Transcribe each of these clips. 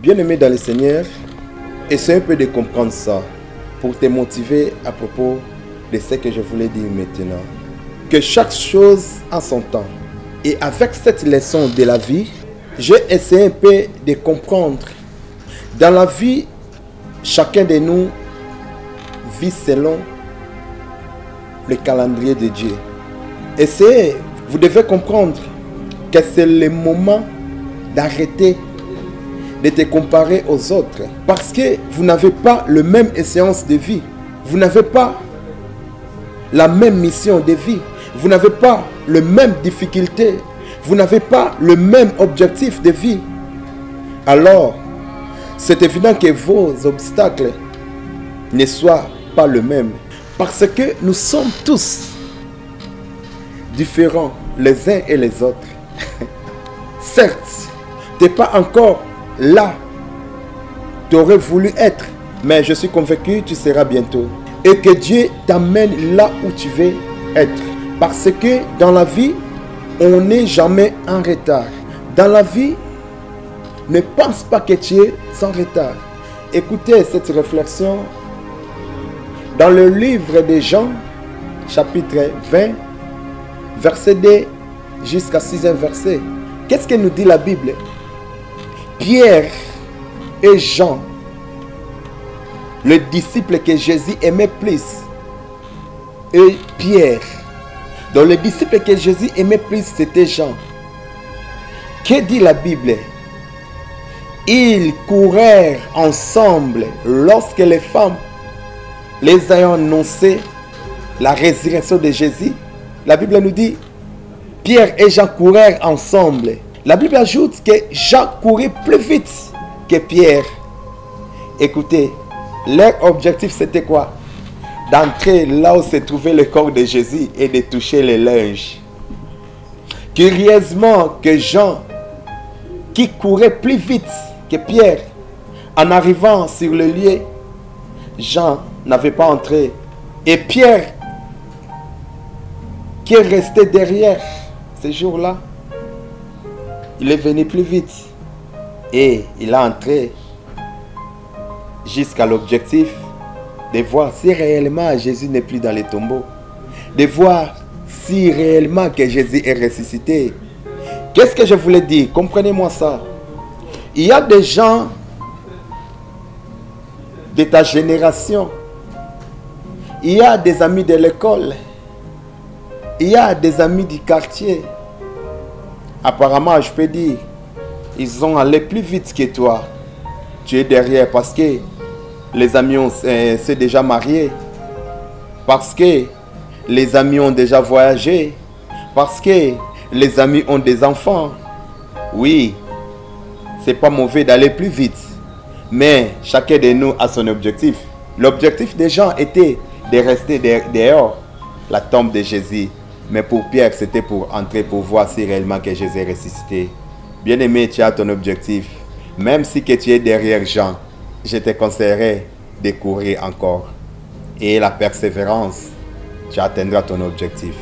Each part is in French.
Bien-aimé dans le Seigneur, essaie un peu de comprendre ça pour te motiver à propos de ce que je voulais dire maintenant. Que chaque chose a son temps. Et avec cette leçon de la vie, j'ai essayé un peu de comprendre. Dans la vie, chacun de nous vit selon le calendrier de Dieu. Essayez, vous devez comprendre que c'est le moment d'arrêter de te comparer aux autres. Parce que vous n'avez pas la même échéance de vie. Vous n'avez pas la même mission de vie. Vous n'avez pas les mêmes difficultés. Vous n'avez pas le même objectif de vie. Alors, c'est évident que vos obstacles ne soient pas les mêmes. Parce que nous sommes tous différents les uns et les autres. Certes, tu n'es pas encore là tu aurais voulu être, mais je suis convaincu que tu seras bientôt. Et que Dieu t'amène là où tu veux être. Parce que dans la vie, on n'est jamais en retard. Dans la vie, ne pense pas que tu es en retard. Écoutez cette réflexion dans le livre de Jean, chapitre 20, verset 2 jusqu'à 6e verset. Qu'est-ce que nous dit la Bible? Pierre et Jean, le disciple que Jésus aimait plus, et Pierre, dont le disciple que Jésus aimait plus, c'était Jean. Que dit la Bible? Ils courèrent ensemble lorsque les femmes les ayant annoncé la résurrection de Jésus. La Bible nous dit, Pierre et Jean courèrent ensemble. La Bible ajoute que Jean courait plus vite que Pierre. Écoutez, leur objectif c'était quoi? D'entrer là où se trouvait le corps de Jésus et de toucher les linges. Curieusement que Jean, qui courait plus vite que Pierre, en arrivant sur le lieu, Jean n'avait pas entré. Et Pierre, qui est resté derrière ce jour-là, il est venu plus vite et il a entré jusqu'à l'objectif de voir si réellement Jésus n'est plus dans les tombeaux, de voir si réellement que Jésus est ressuscité. Qu'est-ce que je voulais dire? Comprenez-moi ça. Il y a des gens de ta génération, il y a des amis de l'école, il y a des amis du quartier. Apparemment, je peux dire, ils ont allé plus vite que toi. Tu es derrière parce que les amis s'est déjà mariés. Parce que les amis ont déjà voyagé. Parce que les amis ont des enfants. Oui, c'est pas mauvais d'aller plus vite. Mais chacun de nous a son objectif. L'objectif des gens était de rester dehors la tombe de Jésus. Mais pour Pierre, c'était pour entrer, pour voir si réellement que Jésus est ressuscité. Bien-aimé, tu as ton objectif. Même si que tu es derrière Jean, je te conseillerais de courir encore. Et la persévérance, tu atteindras ton objectif.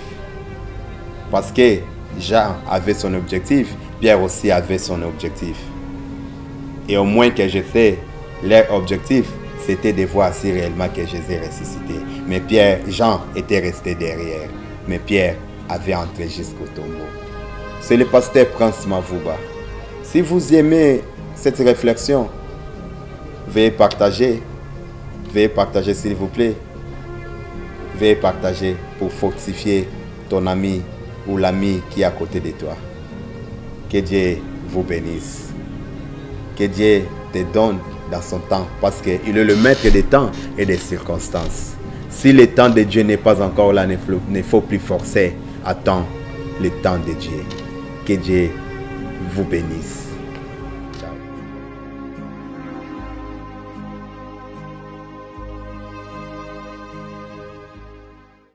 Parce que Jean avait son objectif, Pierre aussi avait son objectif. Et au moins que je sais, leur objectif, c'était de voir si réellement que Jésus est ressuscité. Mais Jean était resté derrière. Mais Pierre avait entré jusqu'au tombeau. C'est le pasteur Prince Mavouba. Si vous aimez cette réflexion, veuillez partager s'il vous plaît. Veuillez partager pour fortifier ton ami ou l'ami qui est à côté de toi. Que Dieu vous bénisse. Que Dieu te donne dans son temps parce qu'il est le maître des temps et des circonstances. Si le temps de Dieu n'est pas encore là, il ne faut plus forcer. Attends le temps de Dieu. Que Dieu vous bénisse.